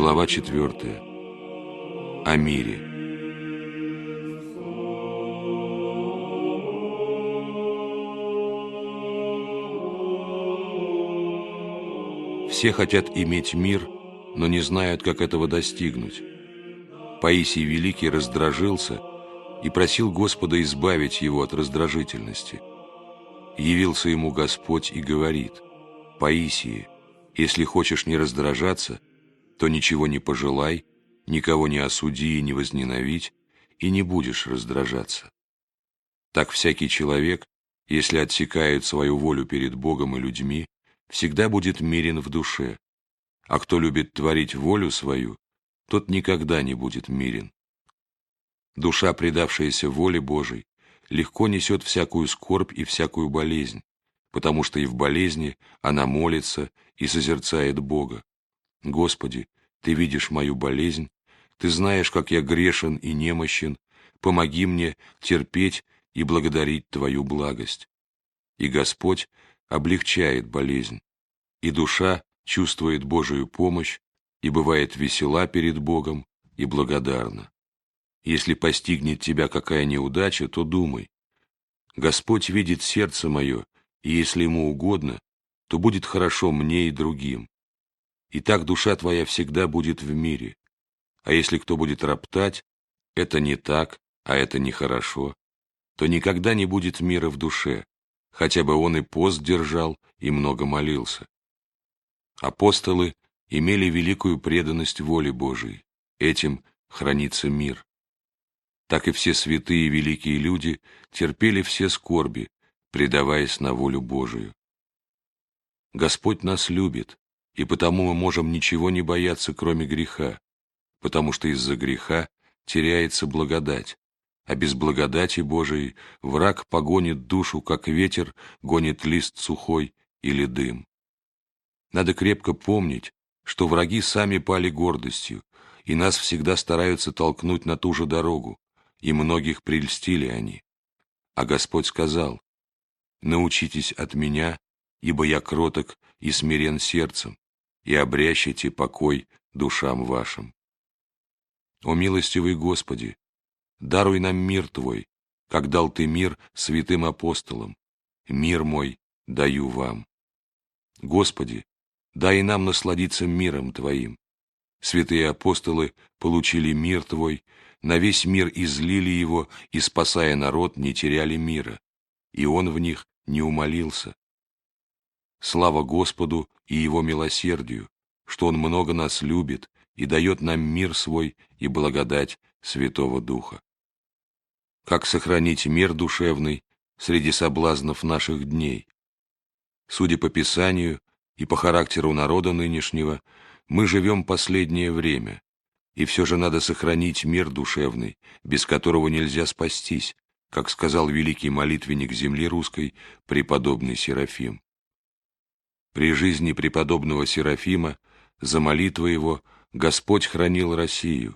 Глава 4. О мире. Все хотят иметь мир, но не знают, как этого достигнуть. Паисий Великий раздражился и просил Господа избавить его от раздражительности. Явился ему Господь и говорит: «Паисий, если хочешь не раздражаться, то ничего не пожелай, никого не осуди и не возненавидь, и не будешь раздражаться. Так всякий человек, если отсекает свою волю перед Богом и людьми, всегда будет мирен в душе, а кто любит творить волю свою, тот никогда не будет мирен. Душа, предавшаяся воле Божией, легко несет всякую скорбь и всякую болезнь, потому что и в болезни она молится и созерцает Бога. Господи, Ты видишь мою болезнь, Ты знаешь, как я грешен и немощен, помоги мне терпеть и благодарить Твою благость». И Господь облегчает болезнь, и душа чувствует Божию помощь и бывает весела перед Богом и благодарна. Если постигнет тебя какая неудача, то думай: Господь видит сердце мое, и если Ему угодно, то будет хорошо мне и другим. И так душа твоя всегда будет в мире. А если кто будет роптать: это не так, а это нехорошо, то никогда не будет мира в душе, хотя бы он и пост держал, и много молился. Апостолы имели великую преданность воле Божией, этим хранится мир. Так и все святые и великие люди терпели все скорби, предаваясь на волю Божию. Господь нас любит, и потому мы можем ничего не бояться, кроме греха, потому что из-за греха теряется благодать, а без благодати Божией враг погонит душу, как ветер гонит лист сухой или дым. Надо крепко помнить, что враги сами пали гордостью, и нас всегда стараются толкнуть на ту же дорогу, и многих прельстили они. А Господь сказал: «Научитесь от меня, ибо я кроток и смирен сердцем, и обрящите покой душам вашим». О милостивый Господи, даруй нам мир Твой, как дал Ты мир святым апостолам. Мир мой даю вам. Господи, дай нам насладиться миром Твоим. Святые апостолы получили мир Твой, на весь мир излили его, и, спасая народ, не теряли мира, и Он в них не умолился. Слава Господу и Его милосердию, что Он много нас любит и дает нам мир свой и благодать Святого Духа. Как сохранить мир душевный среди соблазнов наших дней? Судя по Писанию и по характеру народа нынешнего, мы живем последнее время, и все же надо сохранить мир душевный, без которого нельзя спастись, как сказал великий молитвенник земли русской преподобный Серафим. При жизни преподобного Серафима за молитвой его Господь хранил Россию,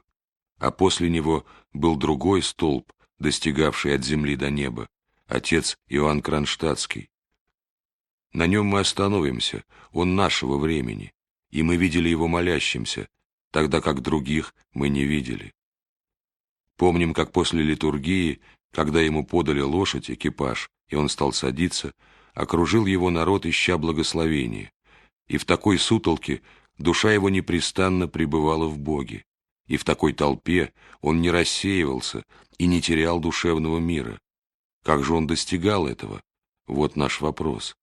а после него был другой столб, достигавший от земли до неба, отец Иоанн Кронштадтский. На нем мы остановимся, он нашего времени, и мы видели его молящимся, тогда как других мы не видели. Помним, как после литургии, когда ему подали лошадь, экипаж, и он стал садиться, окружил его народ, ища благословения, и в такой сутолке душа его непрестанно пребывала в Боге, и в такой толпе он не рассеивался и не терял душевного мира. Как же он достигал этого? Вот наш вопрос.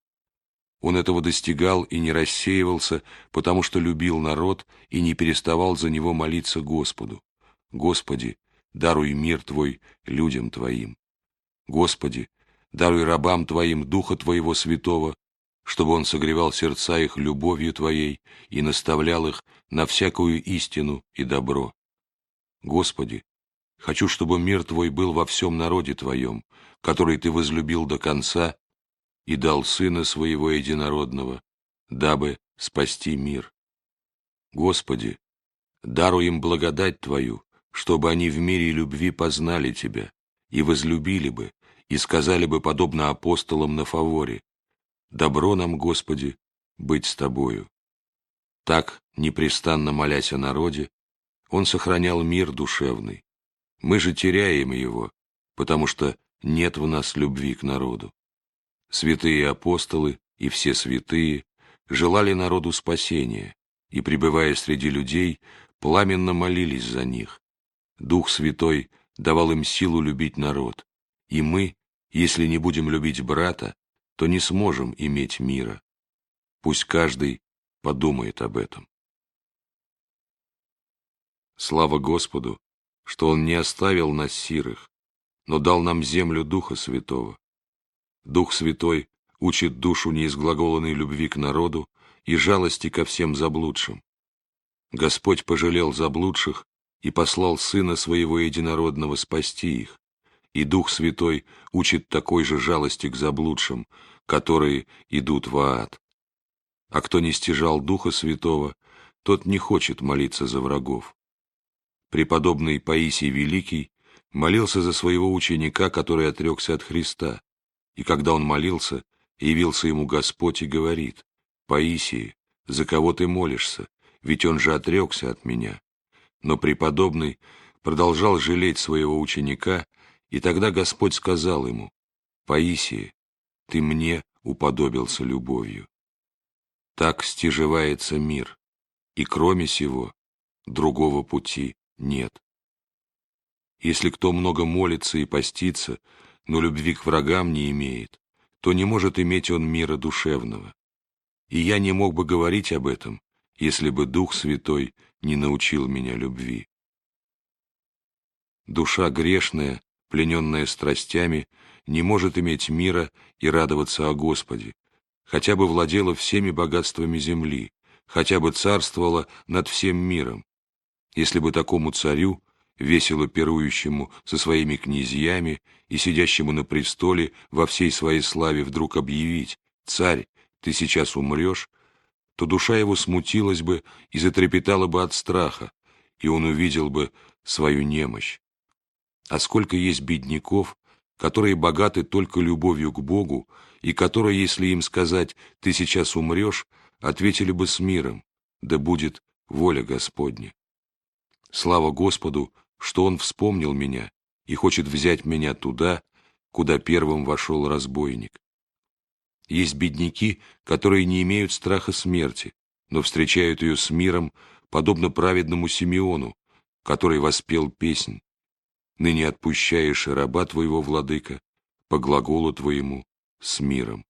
Он этого достигал и не рассеивался, потому что любил народ и не переставал за него молиться Господу: «Господи, даруй мир Твой людям Твоим. Господи, даруй рабам Твоим Духа Твоего Святого, чтобы Он согревал сердца их любовью Твоей и наставлял их на всякую истину и добро. Господи, хочу, чтобы мир Твой был во всем народе Твоем, который Ты возлюбил до конца и дал Сына Своего Единородного, дабы спасти мир. Господи, даруй им благодать Твою, чтобы они в мире любви познали Тебя и возлюбили бы, и сказали бы, подобно апостолам на Фаворе: добро нам, Господи, быть с Тобою. Так непрестанно молясь о народе, он сохранял мир душевный. Мы же теряем его, потому что нет в нас любви к народу. Святые апостолы и все святые желали народу спасения, и, пребывая среди людей, пламенно молились за них. Дух Святой давал им силу любить народ, и мы, если не будем любить брата, то не сможем иметь мира. Пусть каждый подумает об этом. Слава Господу, что Он не оставил нас сирых, но дал нам землю Духа Святого. Дух Святой учит душу неизглаголанной любви к народу и жалости ко всем заблудшим. Господь пожалел заблудших и послал Сына Своего Единородного спасти их, и Дух Святой учит такой же жалости к заблудшим, которые идут в ад. А кто не стяжал Духа Святого, тот не хочет молиться за врагов. Преподобный Паисий Великий молился за своего ученика, который отрекся от Христа, и когда он молился, явился ему Господь и говорит: «Паисий, за кого ты молишься? Ведь он же отрекся от меня». Но преподобный продолжал жалеть своего ученика, и тогда Господь сказал ему: «Паисий, ты мне уподобился любовью». Так стяжевается мир, и кроме сего другого пути нет. Если кто много молится и постится, но любви к врагам не имеет, то не может иметь он мира душевного. И я не мог бы говорить об этом, если бы Дух Святой не научил меня любви. Душа грешная, плененная страстями, не может иметь мира и радоваться о Господе, хотя бы владела всеми богатствами земли, хотя бы царствовала над всем миром. Если бы такому царю, весело пирующему со своими князьями и сидящему на престоле во всей своей славе, вдруг объявить: «Царь, ты сейчас умрешь», то душа его смутилась бы и затрепетала бы от страха, и он увидел бы свою немощь. А сколько есть бедняков, которые богаты только любовью к Богу, и которые, если им сказать: «Ты сейчас умрешь», ответили бы с миром: «Да будет воля Господня». Слава Господу, что Он вспомнил меня и хочет взять меня туда, куда первым вошел разбойник. Есть бедняки, которые не имеют страха смерти, но встречают ее с миром, подобно праведному Симеону, который воспел песнь: «Ныне отпущаешь раба твоего, владыка, по глаголу твоему с миром».